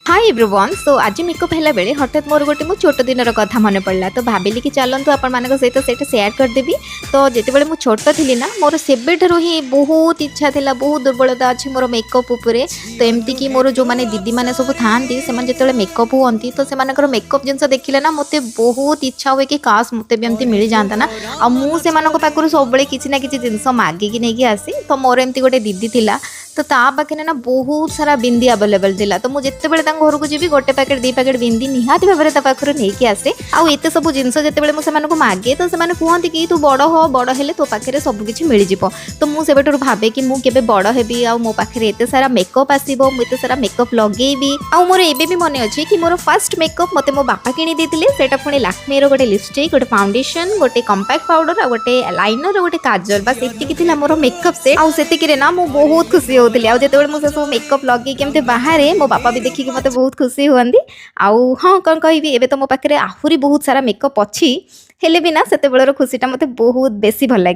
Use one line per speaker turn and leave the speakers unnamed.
Hi everyone so आज makeup हैला बेले हठात मोर गोटे मो छोट दिनर कथा मन पड़ला तो भाविली कि चलतु आपण मान सहित से सेयार करदेवी। तो जिते मैं छोट थी ना मोर सेबेठू ही बहुत इच्छा थिला, बहुत दुर्बलता अच्छी मोर मेकअप उपरे। तो एमती कि मोर जो माने दीदी माने सब था जो मेकअप हुअंती तो से मेकअप जिनस देखिले ना मते बहुत इच्छा हुए कि काश मते भी एमती मिल जाता ना आ मुझे पाखु सब किसी ना किसी जिनस मागिकी नहीं आसी। तो मोर एमती गोटे दीदी थिला तो ता पाखे ना बहुत सारा बिंदी अवेलेबल थिला। तो मुझे घर को जी गोटे पैकेट दी पैकेट बिंदी निहाती भाव में पाखर नहीं आसे आउ एत सब जिनस जिते मुझे मागे तो से कहते कि तू बड़ हो, बड़ हेले तो पाखे सबकि मिल जाव। तो मुझे भावे कि मुझे बड़ हेबी आ मो पाखे एत सारा मेकअप आसो, मुझे सारा मेकअप लगेबी। आ मोर एबे भी मन अच्छे कि मोर फर्स्ट मेकअप मते मो बापा किणी देथिले। सेटा पुणी लैक्मे रो गोटे लिपस्टिक, गोटे फाउंडेशन, गोटे कंपैक्ट पाउडर आ गोटे लाइनर, गोटे काजल, बस एतिकी थिला मोर मेकअप सेट। आ सेतिकी रे ना मो बहुत खुशी होतली। आ जेतेबेले मो सब मेकअप लगे केमते बाहर मो बापा भी देखिकी मते बहुत खुशी हुअंती। आउ हाँ कौन कहबी एबे तो मो पाखे आहुरी बहुत सारा मेकअप अच्छी हेले भी ना सेते बेलर खुशीटा मते बहुत बेसी भल लागे।